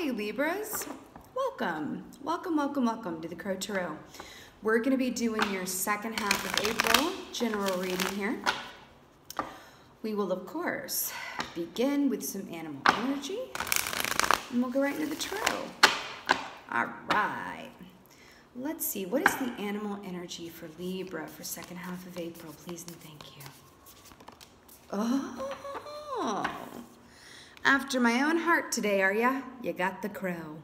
Hi, Libras. Welcome. Welcome, welcome, welcome to the Crow Tarot. We're going to be doing your second half of April general reading here. We will, of course, begin with some animal energy, and we'll go right into the tarot. All right. Let's see. What is the animal energy for Libra for second half of April? Please and thank you. Oh. After my own heart today, are ya? You got the crow.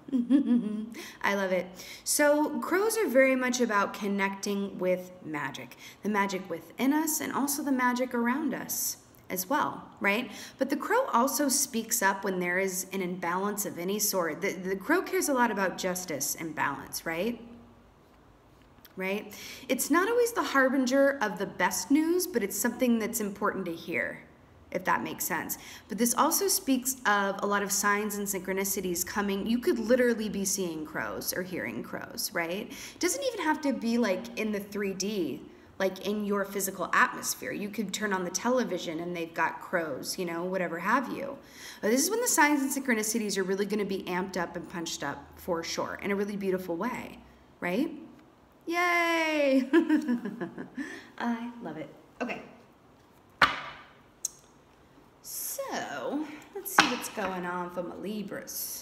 I love it. So crows are very much about connecting with magic. The magic within us and also the magic around us as well, right? But the crow also speaks up when there is an imbalance of any sort. The crow cares a lot about justice and balance, right? Right? It's not always the harbinger of the best news, but it's something that's important to hear, if that makes sense. But this also speaks of a lot of signs and synchronicities coming. You could literally be seeing crows or hearing crows, right? It doesn't even have to be like in the 3D, like in your physical atmosphere. You could turn on the television and they've got crows, you know, whatever have you. But this is when the signs and synchronicities are really going to be amped up and punched up for sure in a really beautiful way, right? Yay! I love it. Okay. So, let's see what's going on for my Libras.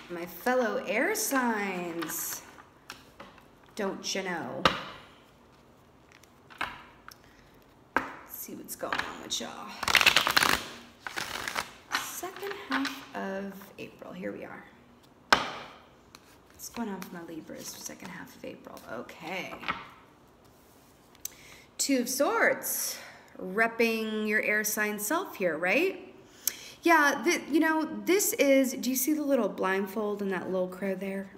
My fellow air signs, don't you know? Let's see what's going on with y'all. Second half of April, here we are. What's going on for my Libras for second half of April? Okay. Two of Swords. Repping your air sign self here, right? Yeah, you know, this is, do you see the little blindfold and that little crow there?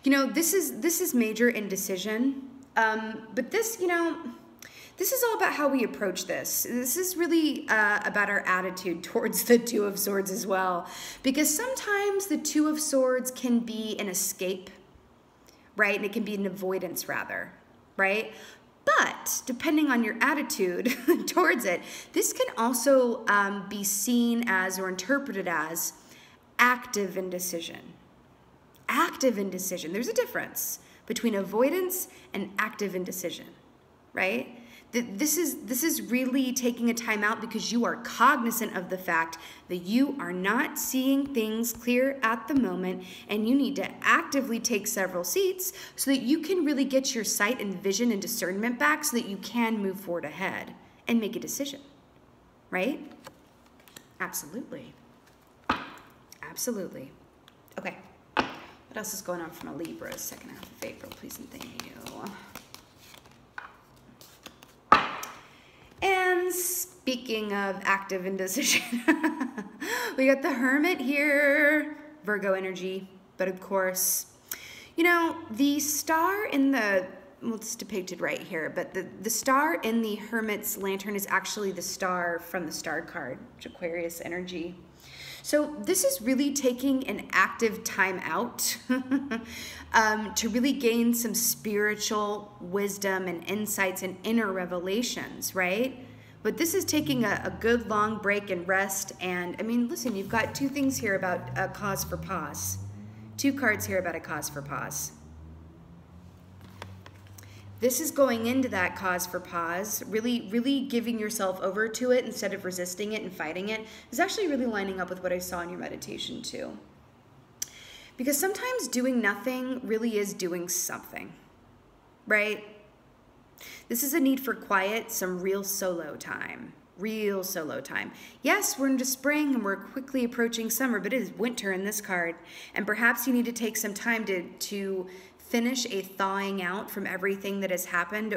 You know, this is major indecision. But this, you know, this is all about how we approach this. This is really about our attitude towards the Two of Swords as well. Because sometimes the Two of Swords can be an escape, right? And it can be an avoidance rather, right? But depending on your attitude towards it, this can also be seen as or interpreted as active indecision. Active indecision. There's a difference between avoidance and active indecision, right? This is really taking a time out because you are cognizant of the fact that you are not seeing things clear at the moment, and you need to actively take several seats so that you can really get your sight and vision and discernment back so that you can move forward ahead and make a decision, right? Absolutely. Absolutely. Okay. What else is going on for my Libras second half of April? Please and thank you. And speaking of active indecision, we got the Hermit here, Virgo energy, but of course, you know, the star in the, well, it's depicted right here, but the star in the Hermit's lantern is actually the star from the star card, which Aquarius energy. So this is really taking an active time out to really gain some spiritual wisdom and insights and inner revelations, right? But this is taking a good long break and rest. And I mean, listen, you've got two things here about a cause for pause. Two cards here about a cause for pause. This is going into that cause for pause, really giving yourself over to it instead of resisting it and fighting it. Is actually really lining up with what I saw in your meditation too. Because sometimes doing nothing really is doing something, right? This is a need for quiet, some real solo time. Real solo time. Yes, we're into spring and we're quickly approaching summer, but it is winter in this card. And perhaps you need to take some time to finish a thawing out from everything that has happened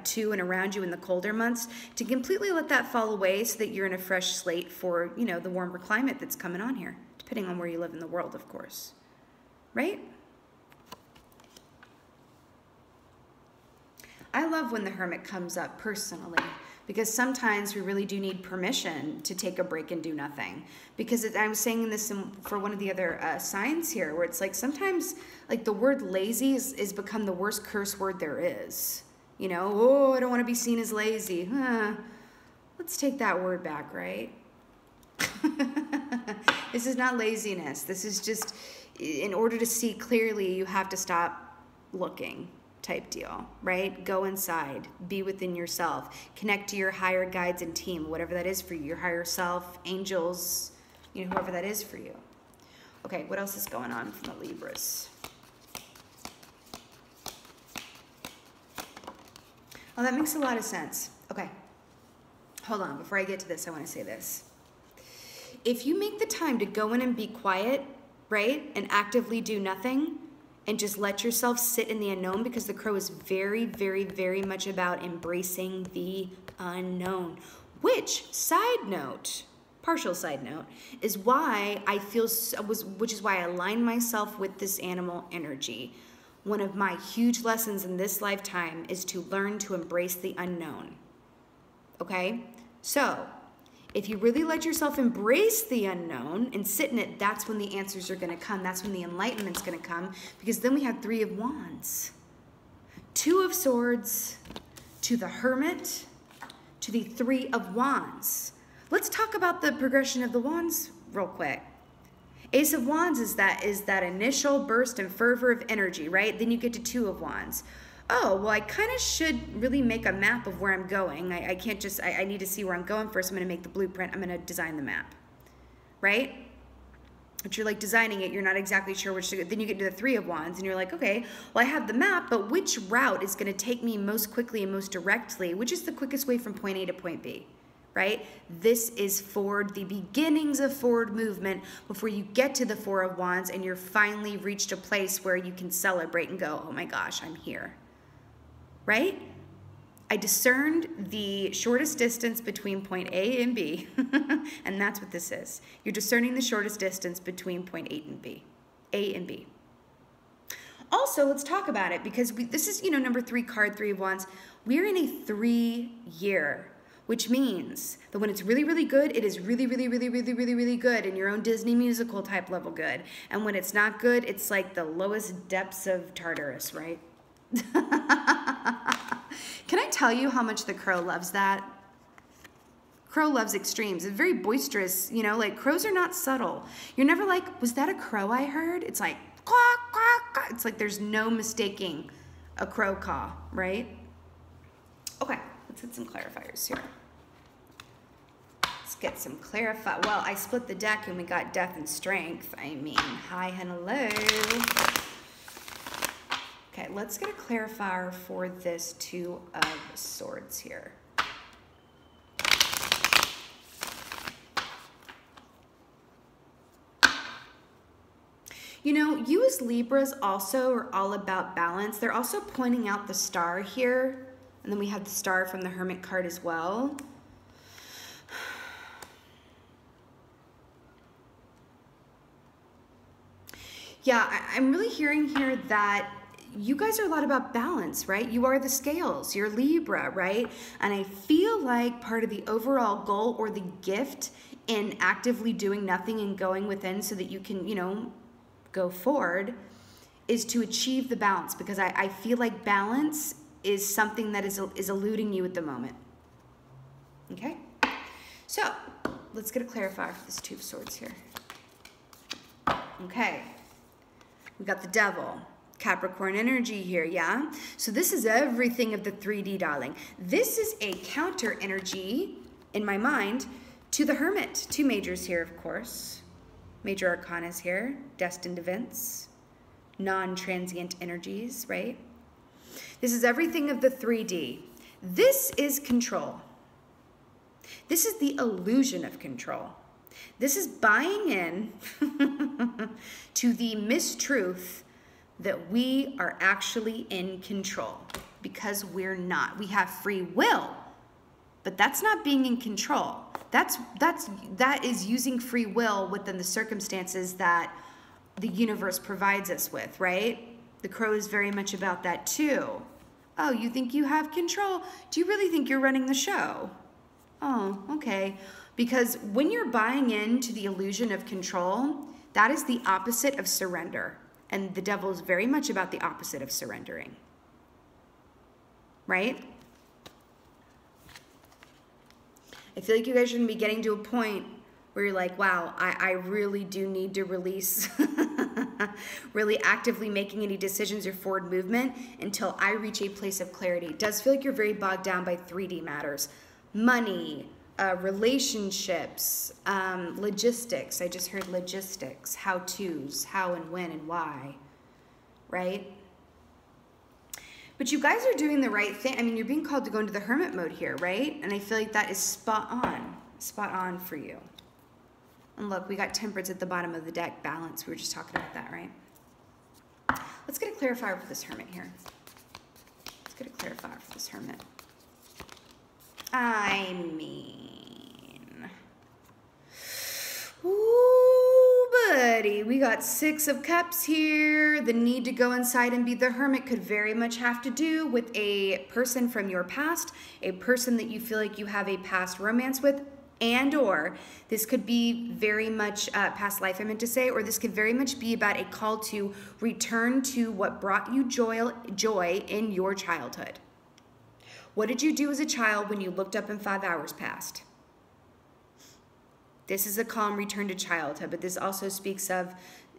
to and around you in the colder months, to completely let that fall away so that you're in a fresh slate for, you know, the warmer climate that's coming on here, depending on where you live in the world, of course. Right? I love when the Hermit comes up personally, because sometimes we really do need permission to take a break and do nothing. Because I was saying this for one of the other signs here, where it's like sometimes like the word lazy is become the worst curse word there is. You know, oh, I don't want to be seen as lazy. Let's take that word back, right? This is not laziness. This is just, in order to see clearly, you have to stop looking type deal, right? Go inside, be within yourself, connect to your higher guides and team, whatever that is for you, your higher self, angels, you know, whoever that is for you. Okay, what else is going on from the Libras? Oh, that makes a lot of sense. Okay, hold on. Before I get to this, I want to say this. If you make the time to go in and be quiet, right, and actively do nothing, and just let yourself sit in the unknown, because the crow is very, very, very much about embracing the unknown, which, side note, partial side note, is why I feel, which is why I align myself with this animal energy. One of my huge lessons in this lifetime is to learn to embrace the unknown. Okay? So, if you really let yourself embrace the unknown and sit in it, that's when the answers are going to come. That's when the enlightenment's going to come, because then we have 3 of Wands, 2 of Swords, to the Hermit, to the 3 of Wands. Let's talk about the progression of the Wands real quick. Ace of Wands is that initial burst and fervor of energy, right? Then you get to 2 of Wands. Oh, well, I kind of should really make a map of where I'm going. I can't just, I need to see where I'm going first. I'm going to make the blueprint. I'm going to design the map, right? But you're like designing it. You're not exactly sure which to go. Then you get to the 3 of Wands and you're like, okay, well, I have the map, but which route is going to take me most quickly and most directly? Which is the quickest way from point A to point B? Right? This is forward, the beginnings of forward movement before you get to the 4 of Wands and you're finally reached a place where you can celebrate and go, oh my gosh, I'm here. Right? I discerned the shortest distance between point A and B, and that's what this is. You're discerning the shortest distance between point A and B. Also, let's talk about it, because this is, number 3 card, 3 of Wands. We're in a 3-year, which means that when it's really, really good, it is really, really, really, really, really, really good, in your own Disney musical type level good. And when it's not good, it's like the lowest depths of Tartarus, right? Can I tell you how much the crow loves that? Crow loves extremes. It's very boisterous, like crows are not subtle. You're never like, was that a crow I heard? It's like, quack, quack, quack. It's like there's no mistaking a crow caw, right? Okay, let's hit some clarifiers here. Let's get some clarify. Well, I split the deck and we got death and strength. I mean, hi and hello. Okay, let's get a clarifier for this 2 of Swords here. You as Libras also are all about balance. They're also pointing out the star here. And then we have the star from the Hermit card as well. Yeah, I'm really hearing here that you guys are a lot about balance, right? You are the scales, you're Libra, right? And I feel like part of the overall goal or the gift in actively doing nothing and going within so that you can, go forward is to achieve the balance, because I feel like balance is something that is eluding you at the moment. Okay? So, let's get a clarifier for this 2 of Swords here. Okay. We got the Devil. Capricorn energy here, yeah? So this is everything of the 3D, darling. This is a counter energy, in my mind, to the Hermit. 2 majors here, of course. Major arcanas here. Destined events. Non-transient energies, right? This is everything of the 3D. This is control. This is the illusion of control. This is buying in to the mistruth that we are actually in control, because we're not. We have free will, but that's not being in control. That is using free will within the circumstances that the universe provides us with, right? The crow is very much about that too. Oh, you think you have control? Do you really think you're running the show? Oh, okay. Because when you're buying into the illusion of control, that is the opposite of surrender. And the Devil is very much about the opposite of surrendering. Right? I feel like you guys are going to be getting to a point where you're like, wow, I really do need to release really actively making any decisions or forward movement until I reach a place of clarity. It does feel like you're very bogged down by 3D matters. Money, relationships, logistics. I just heard logistics, how-tos, how and when and why, right? But you guys are doing the right thing. I mean, you're being called to go into the hermit mode here, right? And I feel like that is spot on for you. And look, we got temperance at the bottom of the deck, balance. We were just talking about that, right? Let's get a clarifier for this hermit here. Let's get a clarifier for this hermit. I mean, ooh, buddy, we got 6 of Cups here. The need to go inside and be the hermit could very much have to do with a person from your past, a person that you feel like you have a past romance with, and or this could be very much past life, I meant to say, or this could very much be about a call to return to what brought you joy in your childhood. What did you do as a child when you looked up and 5 hours passed? This is a calm return to childhood, but this also speaks of,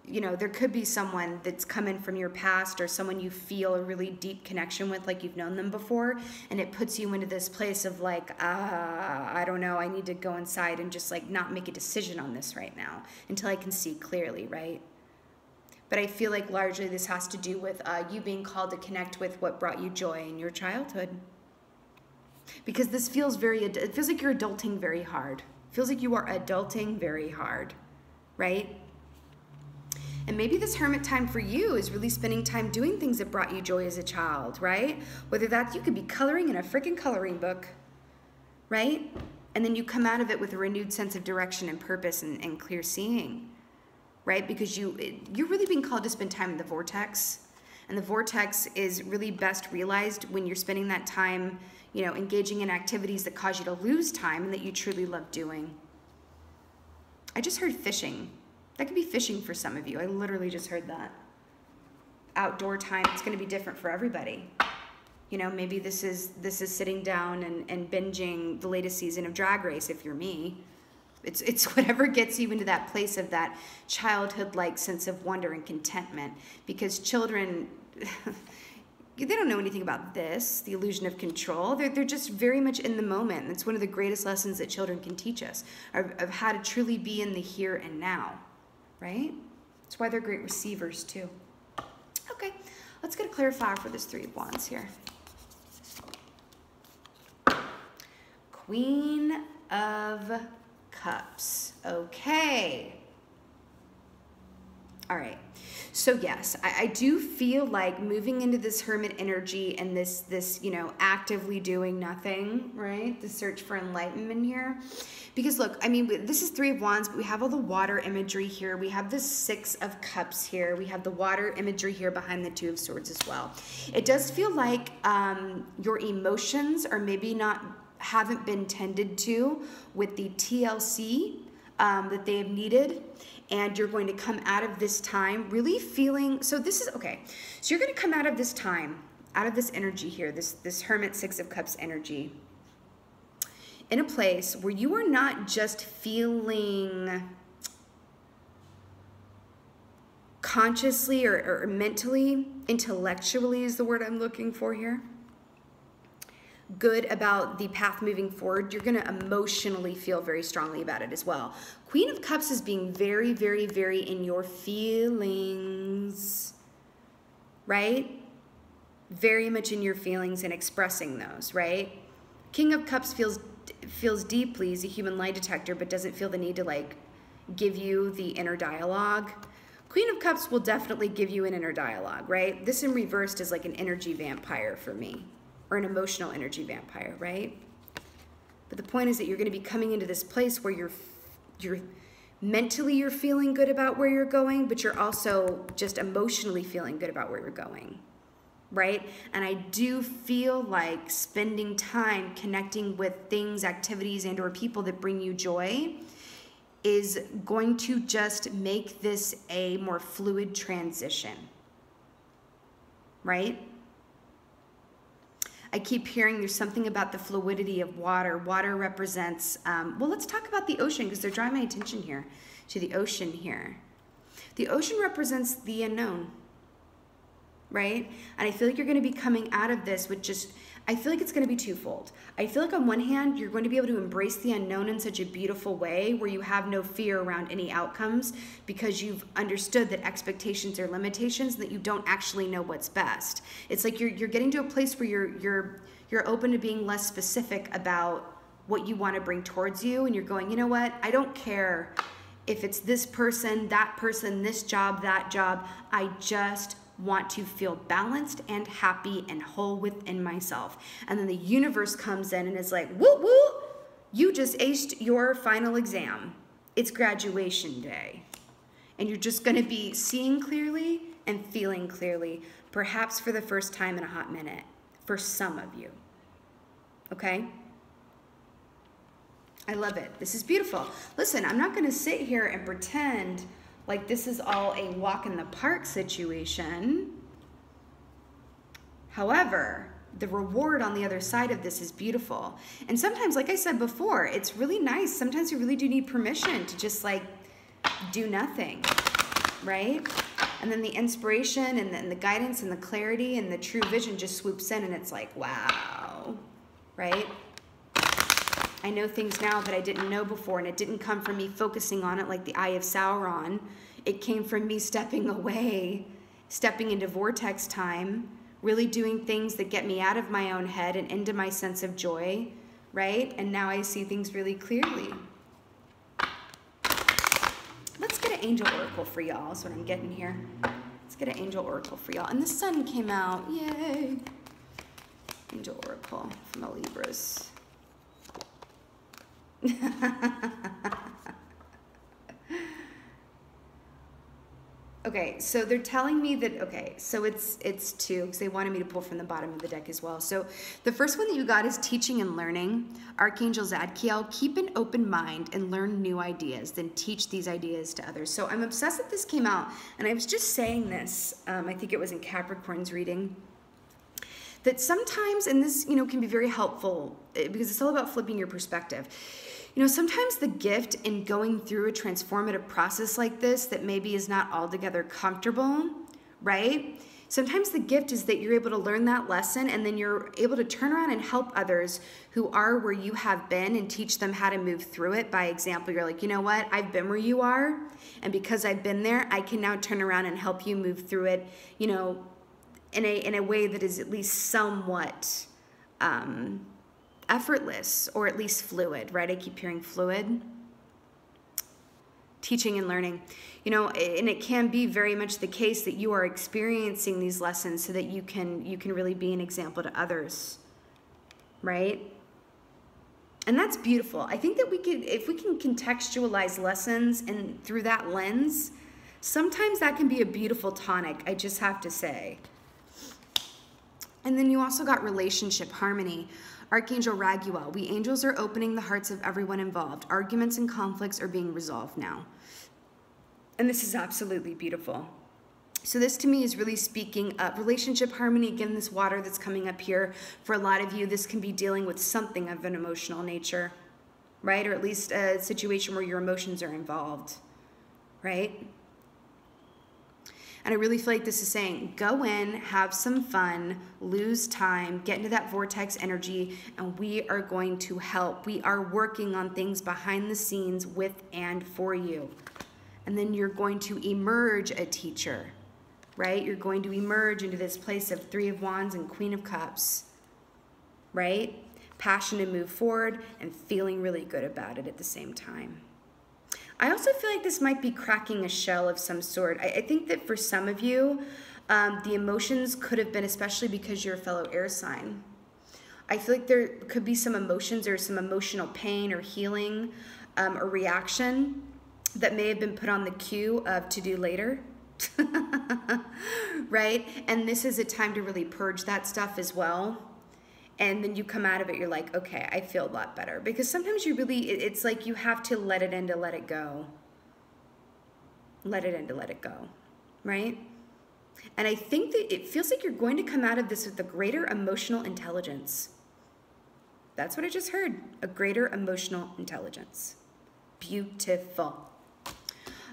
you know, there could be someone that's come in from your past or someone you feel a really deep connection with, like you've known them before, and it puts you into this place of like, I don't know, I need to go inside and just like not make a decision on this right now until I can see clearly, right? But I feel like largely this has to do with you being called to connect with what brought you joy in your childhood. Because this feels it feels like you're adulting very hard. It feels like you are adulting very hard, right? And maybe this hermit time for you is really spending time doing things that brought you joy as a child, right? Whether that's, you could be coloring in a freaking coloring book, right? And then you come out of it with a renewed sense of direction and purpose and clear seeing, right? Because you're really being called to spend time in the vortex. And the vortex is really best realized when you're spending that time, you know, engaging in activities that cause you to lose time and that you truly love doing. I just heard fishing. That could be fishing for some of you. I literally just heard that. Outdoor time, it's going to be different for everybody. You know, maybe this is sitting down and binging the latest season of Drag Race if you're me. It's whatever gets you into that place of that childhood-like sense of wonder and contentment. Because children, they don't know anything about this, the illusion of control. They're just very much in the moment. It's one of the greatest lessons that children can teach us, of how to truly be in the here and now. Right? That's why they're great receivers too. Okay, let's get a clarifier for this 3 of Wands here. Queen of Cups. Okay. All right. So yes, I do feel like moving into this hermit energy and this, you know, actively doing nothing, right? The search for enlightenment here. Because look, I mean, this is 3 of Wands, but we have all the water imagery here. We have the 6 of Cups here. We have the water imagery here behind the 2 of Swords as well. It does feel like your emotions are maybe haven't been tended to with the TLC that they have needed. And you're going to come out of this time really feeling, so this is, okay. So you're going to come out of this time, out of this energy here, this Hermit 6 of Cups energy, in a place where you are not just feeling consciously or mentally, intellectually is the word I'm looking for here, good about the path moving forward. You're going to emotionally feel very strongly about it as well. Queen of Cups is being very, very, very in your feelings, right? Very much in your feelings and expressing those, right? King of Cups feels deeply, he's a human lie detector, but doesn't feel the need to like give you the inner dialogue. Queen of Cups will definitely give you an inner dialogue, right? This in reversed is like an energy vampire for me, or an emotional energy vampire, right? But the point is that you're going to be coming into this place where you're mentally feeling good about where you're going, but you're also just emotionally feeling good about where you're going, right? And I do feel like spending time connecting with things, activities, and or people that bring you joy is going to just make this a more fluid transition, right? I keep hearing there's something about the fluidity of water. Water represents, well, let's talk about the ocean because they're drawing my attention here to the ocean here. The ocean represents the unknown, right? And I feel like you're going to be coming out of this with just, I feel like it's going to be twofold. I feel like on one hand, you're going to be able to embrace the unknown in such a beautiful way where you have no fear around any outcomes because you've understood that expectations are limitations and that you don't actually know what's best. It's like you're getting to a place where you're open to being less specific about what you want to bring towards you, and you're going, you know what? I don't care if it's this person, this job, that job. I just want to feel balanced and happy and whole within myself. And then the universe comes in and is like, woo woo, you just aced your final exam. It's graduation day. And you're just going to be seeing clearly and feeling clearly, perhaps for the first time in a hot minute, for some of you. Okay? I love it. This is beautiful. Listen, I'm not going to sit here and pretend like this is all a walk in the park situation. However, the reward on the other side of this is beautiful. And sometimes, like I said before, it's really nice. Sometimes you really do need permission to just like do nothing, right? And then the inspiration and then the guidance and the clarity and the true vision just swoops in and it's like, wow, right? I know things now that I didn't know before, and it didn't come from me focusing on it like the Eye of Sauron. It came from me stepping away, stepping into vortex time, really doing things that get me out of my own head and into my sense of joy, right? And now I see things really clearly. Let's get an angel oracle for y'all. That's what I'm getting here. Let's get an angel oracle for y'all. And the sun came out. Yay. Angel oracle from the Libras. Okay, so they're telling me that, okay, so it's two, because they wanted me to pull from the bottom of the deck as well. So the first one that you got is teaching and learning. Archangel Zadkiel, keep an open mind and learn new ideas, then teach these ideas to others. So I'm obsessed that this came out, and I was just saying this, I think it was in Capricorn's reading, that sometimes, and this, you know, can be very helpful because it's all about flipping your perspective. You know, sometimes the gift in going through a transformative process like this that maybe is not altogether comfortable, right? Sometimes the gift is that you're able to learn that lesson and then you're able to turn around and help others who are where you have been and teach them how to move through it. By example, you're like, you know what? I've been where you are, and because I've been there, I can now turn around and help you move through it, you know, in a way that is at least somewhat effortless, or at least fluid, right? I keep hearing fluid. Teaching and learning, you know, and it can be very much the case that you are experiencing these lessons so that you can really be an example to others, right? And that's beautiful. I think that if we can contextualize lessons and through that lens, sometimes that can be a beautiful tonic, I just have to say. And then you also got relationship harmony. Archangel Raguel, we angels are opening the hearts of everyone involved. Arguments and conflicts are being resolved now. And this is absolutely beautiful. So this to me is really speaking of relationship harmony. Again, this water that's coming up here, for a lot of you, this can be dealing with something of an emotional nature, right? Or at least a situation where your emotions are involved, right? And I really feel like this is saying, go in, have some fun, lose time, get into that vortex energy, and we are going to help. We are working on things behind the scenes with and for you. And then you're going to emerge a teacher, right? You're going to emerge into this place of Three of Wands and Queen of Cups, right? Passion to move forward and feeling really good about it at the same time. I also feel like this might be cracking a shell of some sort. I think that for some of you, the emotions could have been, especially because you're a fellow air sign. I feel like there could be some emotions or some emotional pain or healing or reaction that may have been put on the queue of to do later, right? And this is a time to really purge that stuff as well. And then you come out of it, you're like, okay, I feel a lot better. Because sometimes you really, it's like you have to let it in to let it go. Let it in to let it go, right? And I think that it feels like you're going to come out of this with a greater emotional intelligence. That's what I just heard, a greater emotional intelligence. Beautiful.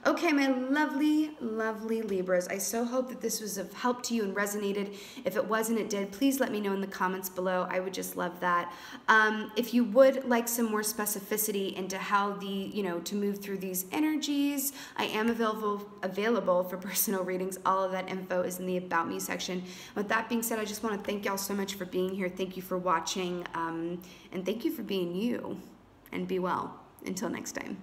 Okay, my lovely, lovely Libras, I so hope that this was of help to you and resonated. If it wasn't, it did. Please let me know in the comments below. I would just love that. If you would like some more specificity into how to move through these energies, I am available for personal readings. All of that info is in the About Me section. With that being said, I just want to thank y'all so much for being here. Thank you for watching, and thank you for being you. And be well. Until next time.